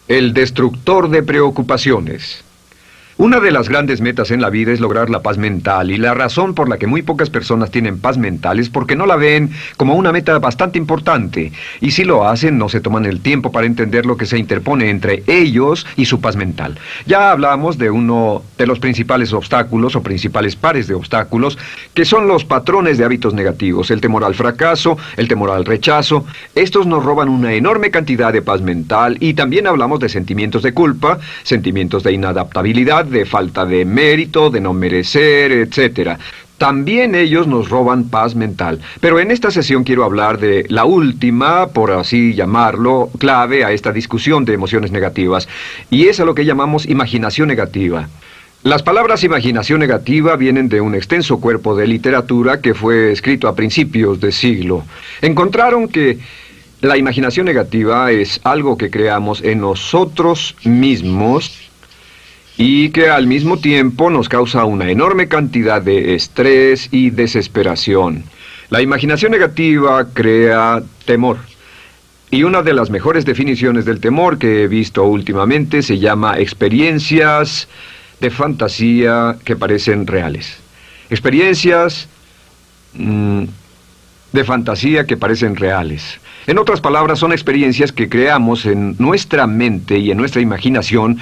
El destructor de preocupaciones. Una de las grandes metas en la vida es lograr la paz mental, y la razón por la que muy pocas personas tienen paz mental es porque no la ven como una meta bastante importante, y si lo hacen no se toman el tiempo para entender lo que se interpone entre ellos y su paz mental. Ya hablamos de uno de los principales obstáculos o principales pares de obstáculos, que son los patrones de hábitos negativos, el temor al fracaso, el temor al rechazo. Estos nos roban una enorme cantidad de paz mental, y también hablamos de sentimientos de culpa, sentimientos de inadaptabilidad, de falta de mérito, de no merecer, etc. También ellos nos roban paz mental. Pero en esta sesión quiero hablar de la última, por así llamarlo, clave a esta discusión de emociones negativas, y es a lo que llamamos imaginación negativa. Las palabras imaginación negativa vienen de un extenso cuerpo de literatura que fue escrito a principios de siglo. Encontraron que la imaginación negativa es algo que creamos en nosotros mismos y que al mismo tiempo nos causa una enorme cantidad de estrés y desesperación. La imaginación negativa crea temor. Y una de las mejores definiciones del temor que he visto últimamente se llama experiencias de fantasía que parecen reales. Experiencias de fantasía que parecen reales. En otras palabras, son experiencias que creamos en nuestra mente y en nuestra imaginación,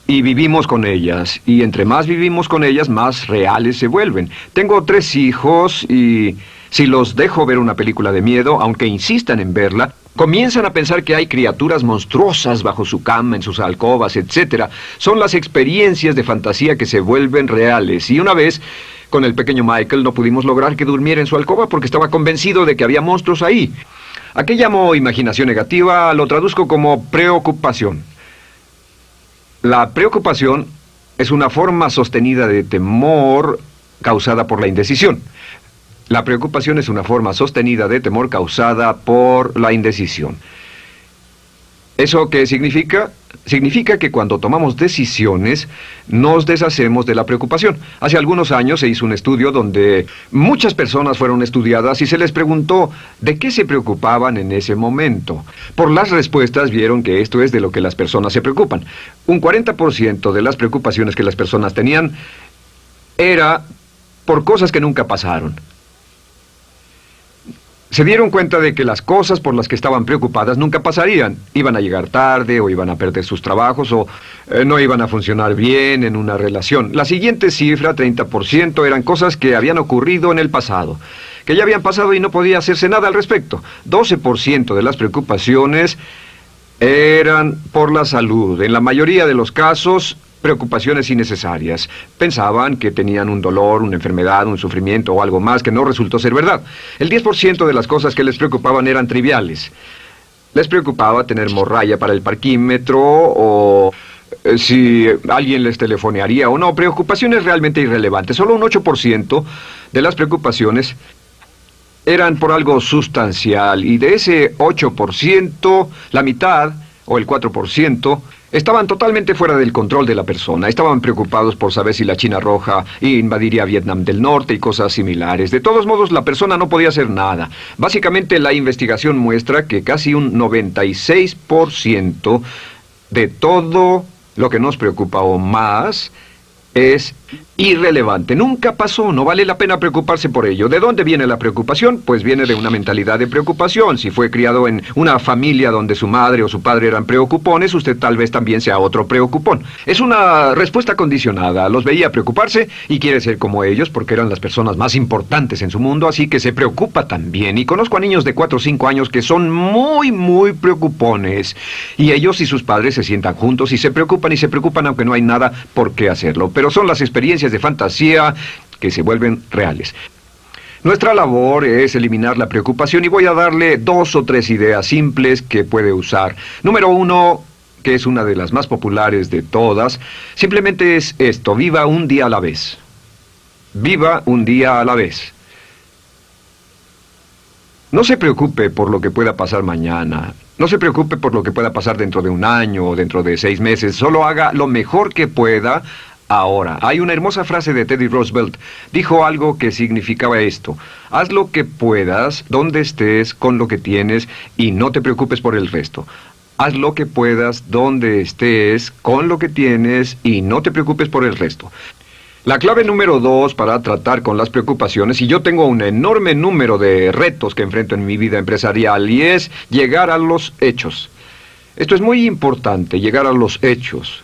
y vivimos con ellas, y entre más vivimos con ellas, más reales se vuelven. Tengo 3 hijos, y si los dejo ver una película de miedo, aunque insistan en verla, comienzan a pensar que hay criaturas monstruosas bajo su cama, en sus alcobas, etc. Son las experiencias de fantasía que se vuelven reales. Y una vez, con el pequeño Michael, no pudimos lograr que durmiera en su alcoba porque estaba convencido de que había monstruos ahí. ¿A qué llamo imaginación negativa? Lo traduzco como preocupación. La preocupación es una forma sostenida de temor causada por la indecisión. La preocupación es una forma sostenida de temor causada por la indecisión. ¿Eso qué significa? Significa que cuando tomamos decisiones, nos deshacemos de la preocupación. Hace algunos años se hizo un estudio donde muchas personas fueron estudiadas y se les preguntó de qué se preocupaban en ese momento. Por las respuestas vieron que esto es de lo que las personas se preocupan. Un 40% de las preocupaciones que las personas tenían era por cosas que nunca pasaron. Se dieron cuenta de que las cosas por las que estaban preocupadas nunca pasarían. Iban a llegar tarde, o iban a perder sus trabajos, o no iban a funcionar bien en una relación. La siguiente cifra, 30%, eran cosas que habían ocurrido en el pasado, que ya habían pasado y no podía hacerse nada al respecto. 12% de las preocupaciones eran por la salud. En la mayoría de los casos, preocupaciones innecesarias. Pensaban que tenían un dolor, una enfermedad, un sufrimiento o algo más que no resultó ser verdad. El 10% de las cosas que les preocupaban eran triviales. Les preocupaba tener morralla para el parquímetro, o si alguien les telefonearía o no. Preocupaciones realmente irrelevantes. Solo un 8% de las preocupaciones eran por algo sustancial, y de ese 8%, la mitad, o el 4%, estaban totalmente fuera del control de la persona. Estaban preocupados por saber si la China Roja invadiría Vietnam del Norte y cosas similares. De todos modos, la persona no podía hacer nada. Básicamente, la investigación muestra que casi un 96% de todo lo que nos preocupa o más es irrelevante. Nunca pasó, no vale la pena preocuparse por ello. ¿De dónde viene la preocupación? Pues viene de una mentalidad de preocupación. Si fue criado en una familia donde su madre o su padre eran preocupones, usted tal vez también sea otro preocupón. Es una respuesta condicionada. Los veía preocuparse y quiere ser como ellos porque eran las personas más importantes en su mundo, así que se preocupa también. Y conozco a niños de 4 o 5 años que son muy preocupones. Y ellos y sus padres se sientan juntos y se preocupan aunque no hay nada por qué hacerlo. Pero son las experiencias de fantasía que se vuelven reales. Nuestra labor es eliminar la preocupación, y voy a darle 2 o 3 ideas simples que puede usar. Número 1, que es una de las más populares de todas, simplemente es esto: viva un día a la vez. Viva un día a la vez. No se preocupe por lo que pueda pasar mañana. No se preocupe por lo que pueda pasar dentro de un año o dentro de 6 meses. Solo haga lo mejor que pueda ahora. Hay una hermosa frase de Teddy Roosevelt. Dijo algo que significaba esto: haz lo que puedas, donde estés, con lo que tienes, y no te preocupes por el resto. Haz lo que puedas, donde estés, con lo que tienes y no te preocupes por el resto. La clave número 2 para tratar con las preocupaciones, y yo tengo un enorme número de retos que enfrento en mi vida empresarial, y es llegar a los hechos. Esto es muy importante, llegar a los hechos.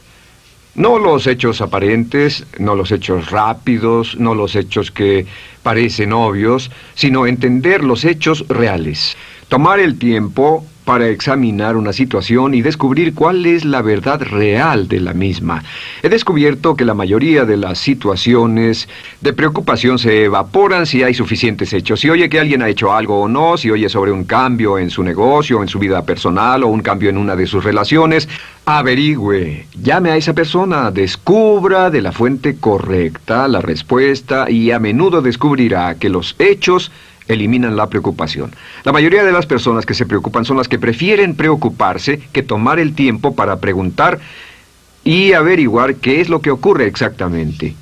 No los hechos aparentes, no los hechos rápidos, no los hechos que parecen obvios, sino entender los hechos reales. Tomar el tiempo para examinar una situación y descubrir cuál es la verdad real de la misma. He descubierto que la mayoría de las situaciones de preocupación se evaporan si hay suficientes hechos. Si oye que alguien ha hecho algo o no, si oye sobre un cambio en su negocio, en su vida personal o un cambio en una de sus relaciones, averigüe, llame a esa persona, descubra de la fuente correcta la respuesta y a menudo descubrirá que los hechos eliminan la preocupación. La mayoría de las personas que se preocupan son las que prefieren preocuparse que tomar el tiempo para preguntar y averiguar qué es lo que ocurre exactamente.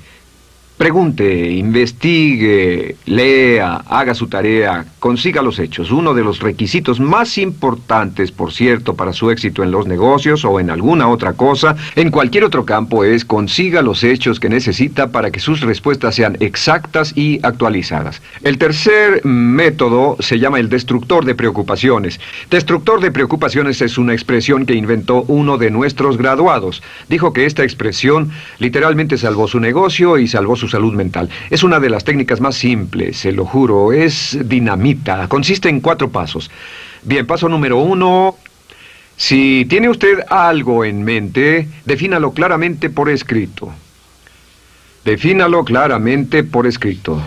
Pregunte, investigue, lea, haga su tarea, consiga los hechos. Uno de los requisitos más importantes, por cierto, para su éxito en los negocios o en alguna otra cosa, en cualquier otro campo, es consiga los hechos que necesita para que sus respuestas sean exactas y actualizadas. El tercer método se llama el destructor de preocupaciones. Destructor de preocupaciones es una expresión que inventó uno de nuestros graduados. Dijo que esta expresión literalmente salvó su negocio y salvó su salud mental. Es una de las técnicas más simples, se lo juro, es dinamita. Consiste en 4 pasos. Bien, paso número 1. Si tiene usted algo en mente, defínalo claramente por escrito. Defínalo claramente por escrito.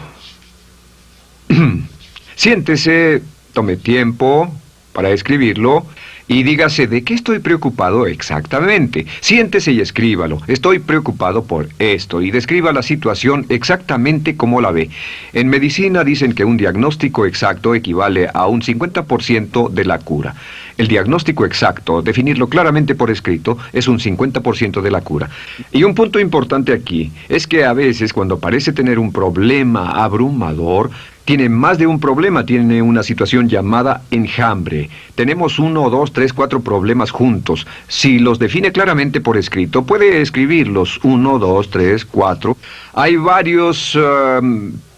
Siéntese, tome tiempo para escribirlo y dígase de qué estoy preocupado exactamente. Siéntese y escríbalo. Estoy preocupado por esto y describa la situación exactamente como la ve. En medicina dicen que un diagnóstico exacto equivale a un 50% de la cura. El diagnóstico exacto, definirlo claramente por escrito, es un 50% de la cura. Y un punto importante aquí es que a veces cuando parece tener un problema abrumador, tiene más de un problema, tiene una situación llamada enjambre. Tenemos 1, 2, 3, 4 problemas juntos. Si los define claramente por escrito, puede escribirlos 1, 2, 3, 4. Hay varios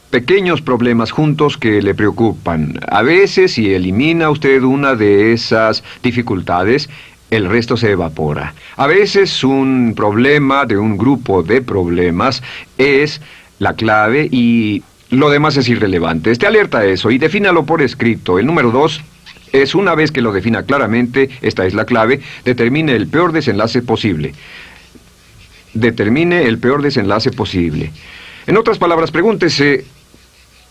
pequeños problemas juntos que le preocupan. A veces, si elimina usted una de esas dificultades, el resto se evapora. A veces un problema de un grupo de problemas es la clave y lo demás es irrelevante. Esté alerta a eso y defínalo por escrito. El número 2 es, una vez que lo defina claramente, esta es la clave, determine el peor desenlace posible. Determine el peor desenlace posible. En otras palabras, pregúntese,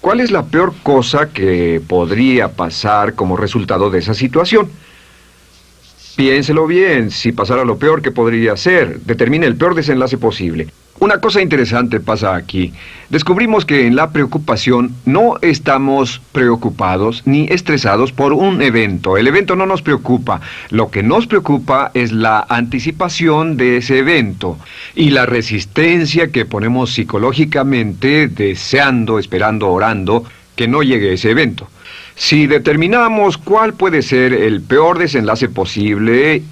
¿cuál es la peor cosa que podría pasar como resultado de esa situación? Piénselo bien, si pasara lo peor que podría ser, determine el peor desenlace posible. Una cosa interesante pasa aquí. Descubrimos que en la preocupación no estamos preocupados ni estresados por un evento. El evento no nos preocupa. Lo que nos preocupa es la anticipación de ese evento y la resistencia que ponemos psicológicamente deseando, esperando, orando que no llegue ese evento. Si determinamos cuál puede ser el peor desenlace posible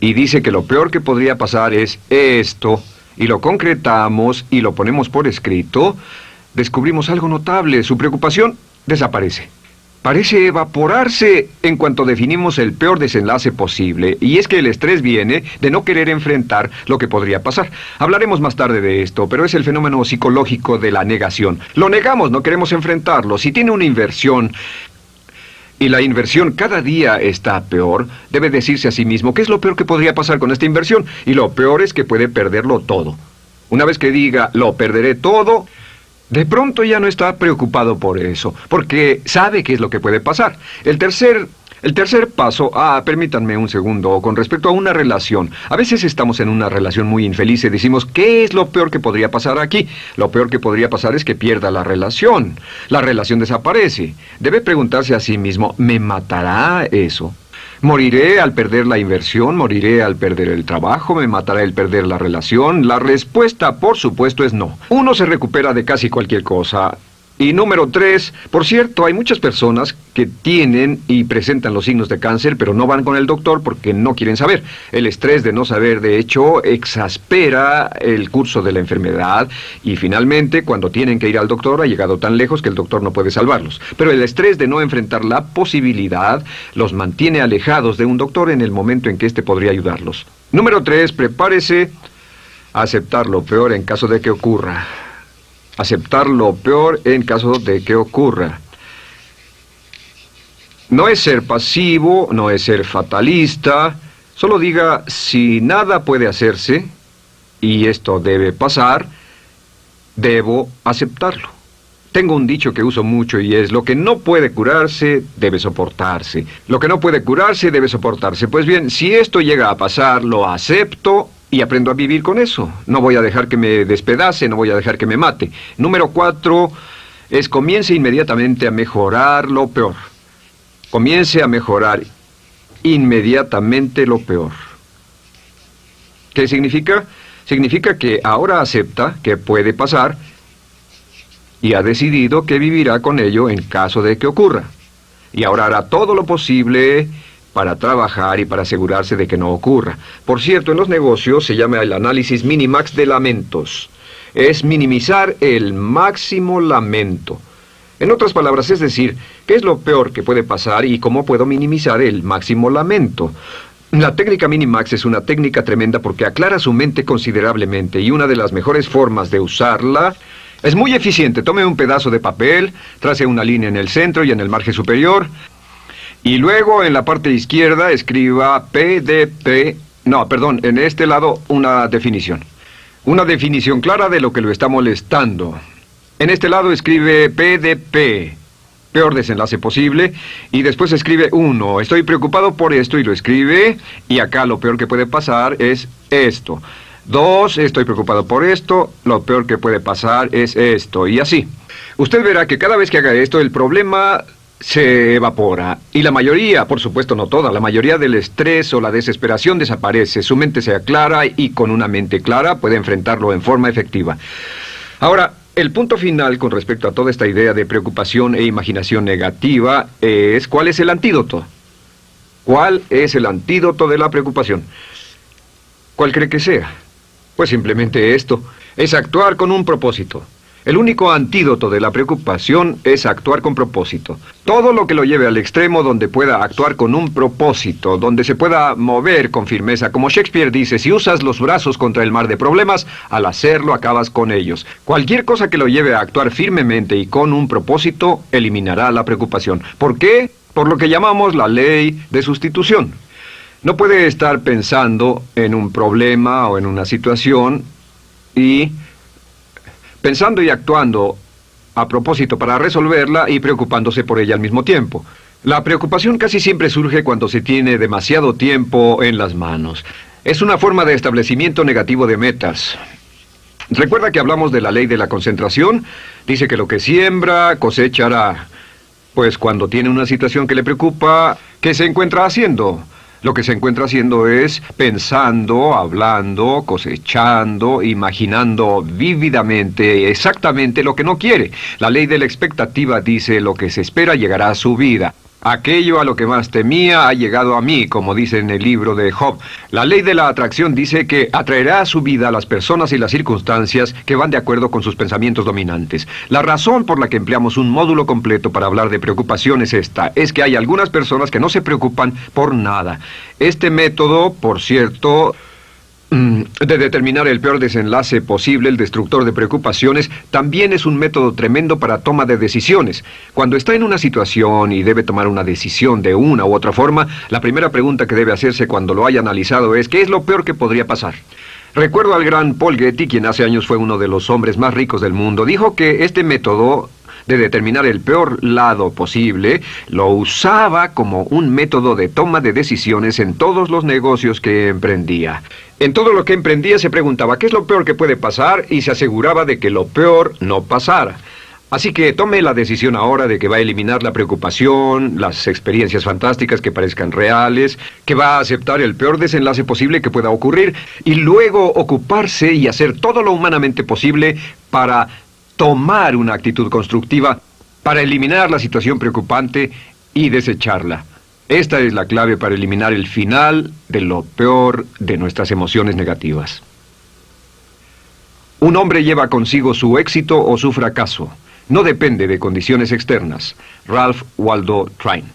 y dice que lo peor que podría pasar es esto, y lo concretamos y lo ponemos por escrito, descubrimos algo notable. Su preocupación desaparece. Parece evaporarse en cuanto definimos el peor desenlace posible, y es que el estrés viene de no querer enfrentar lo que podría pasar. Hablaremos más tarde de esto, pero es el fenómeno psicológico de la negación. Lo negamos, no queremos enfrentarlo. Si tiene una inversión y la inversión cada día está peor, debe decirse a sí mismo, ¿qué es lo peor que podría pasar con esta inversión? Y lo peor es que puede perderlo todo. Una vez que diga, lo perderé todo, de pronto ya no está preocupado por eso, porque sabe qué es lo que puede pasar. El tercer paso, permítanme un segundo, con respecto a una relación. A veces estamos en una relación muy infeliz y decimos, ¿qué es lo peor que podría pasar aquí? Lo peor que podría pasar es que pierda la relación. La relación desaparece. Debe preguntarse a sí mismo, ¿me matará eso? ¿Moriré al perder la inversión? ¿Moriré al perder el trabajo? ¿Me matará el perder la relación? La respuesta, por supuesto, es no. Uno se recupera de casi cualquier cosa. Y número 3, por cierto, hay muchas personas que tienen y presentan los signos de cáncer, pero no van con el doctor porque no quieren saber. El estrés de no saber, de hecho, exaspera el curso de la enfermedad y finalmente, cuando tienen que ir al doctor, ha llegado tan lejos que el doctor no puede salvarlos. Pero el estrés de no enfrentar la posibilidad los mantiene alejados de un doctor en el momento en que éste podría ayudarlos. Número 3, prepárese a aceptar lo peor en caso de que ocurra. Aceptar lo peor en caso de que ocurra. No es ser pasivo, no es ser fatalista. Solo diga, si nada puede hacerse, y esto debe pasar, debo aceptarlo. Tengo un dicho que uso mucho y es, lo que no puede curarse, debe soportarse. Lo que no puede curarse, debe soportarse. Pues bien, si esto llega a pasar, lo acepto y aprendo a vivir con eso. No voy a dejar que me despedace, no voy a dejar que me mate. Número 4 es comience inmediatamente a mejorar lo peor. Comience a mejorar inmediatamente lo peor. ¿Qué significa? Significa que ahora acepta que puede pasar y ha decidido que vivirá con ello en caso de que ocurra. Y ahora hará todo lo posible para trabajar y para asegurarse de que no ocurra. Por cierto, en los negocios se llama el análisis minimax de lamentos. Es minimizar el máximo lamento. En otras palabras, es decir, ¿qué es lo peor que puede pasar y cómo puedo minimizar el máximo lamento? La técnica Minimax es una técnica tremenda porque aclara su mente considerablemente y una de las mejores formas de usarla es muy eficiente. Tome un pedazo de papel, trace una línea en el centro y en el margen superior y luego en la parte izquierda escriba en este lado una definición. Una definición clara de lo que lo está molestando. En este lado escribe PDP, peor desenlace posible, y después escribe 1, estoy preocupado por esto, y lo escribe, y acá lo peor que puede pasar es esto. 2, estoy preocupado por esto, lo peor que puede pasar es esto, y así. Usted verá que cada vez que haga esto, el problema se evapora, y la mayoría, por supuesto no toda, la mayoría del estrés o la desesperación desaparece, su mente se aclara, y con una mente clara puede enfrentarlo en forma efectiva. Ahora, el punto final con respecto a toda esta idea de preocupación e imaginación negativa es ¿cuál es el antídoto? ¿Cuál es el antídoto de la preocupación? ¿Cuál cree que sea? Pues simplemente esto, es actuar con un propósito. El único antídoto de la preocupación es actuar con propósito. Todo lo que lo lleve al extremo donde pueda actuar con un propósito, donde se pueda mover con firmeza. Como Shakespeare dice, si usas los brazos contra el mar de problemas, al hacerlo acabas con ellos. Cualquier cosa que lo lleve a actuar firmemente y con un propósito, eliminará la preocupación. ¿Por qué? Por lo que llamamos la ley de sustitución. No puede estar pensando en un problema o en una situación y pensando y actuando a propósito para resolverla y preocupándose por ella al mismo tiempo. La preocupación casi siempre surge cuando se tiene demasiado tiempo en las manos. Es una forma de establecimiento negativo de metas. ¿Recuerda que hablamos de la ley de la concentración? Dice que lo que siembra, cosechará. Pues cuando tiene una situación que le preocupa, ¿qué se encuentra haciendo? Lo que se encuentra haciendo es pensando, hablando, cosechando, imaginando vívidamente exactamente lo que no quiere. La ley de la expectativa dice lo que se espera llegará a su vida. Aquello a lo que más temía ha llegado a mí, como dice en el libro de Job. La ley de la atracción dice que atraerá a su vida a las personas y las circunstancias que van de acuerdo con sus pensamientos dominantes. La razón por la que empleamos un módulo completo para hablar de preocupación es esta. Es que hay algunas personas que no se preocupan por nada. Este método, por cierto, de determinar el peor desenlace posible, el destructor de preocupaciones, también es un método tremendo para toma de decisiones. Cuando está en una situación y debe tomar una decisión de una u otra forma, la primera pregunta que debe hacerse cuando lo haya analizado es ¿qué es lo peor que podría pasar? Recuerdo al gran Paul Getty, quien hace años fue uno de los hombres más ricos del mundo, dijo que este método de determinar el peor lado posible, lo usaba como un método de toma de decisiones en todos los negocios que emprendía. En todo lo que emprendía se preguntaba ¿qué es lo peor que puede pasar? Y se aseguraba de que lo peor no pasara. Así que tome la decisión ahora de que va a eliminar la preocupación, las experiencias fantásticas que parezcan reales, que va a aceptar el peor desenlace posible que pueda ocurrir y luego ocuparse y hacer todo lo humanamente posible para tomar una actitud constructiva para eliminar la situación preocupante y desecharla. Esta es la clave para eliminar el final de lo peor de nuestras emociones negativas. Un hombre lleva consigo su éxito o su fracaso. No depende de condiciones externas. Ralph Waldo Trine.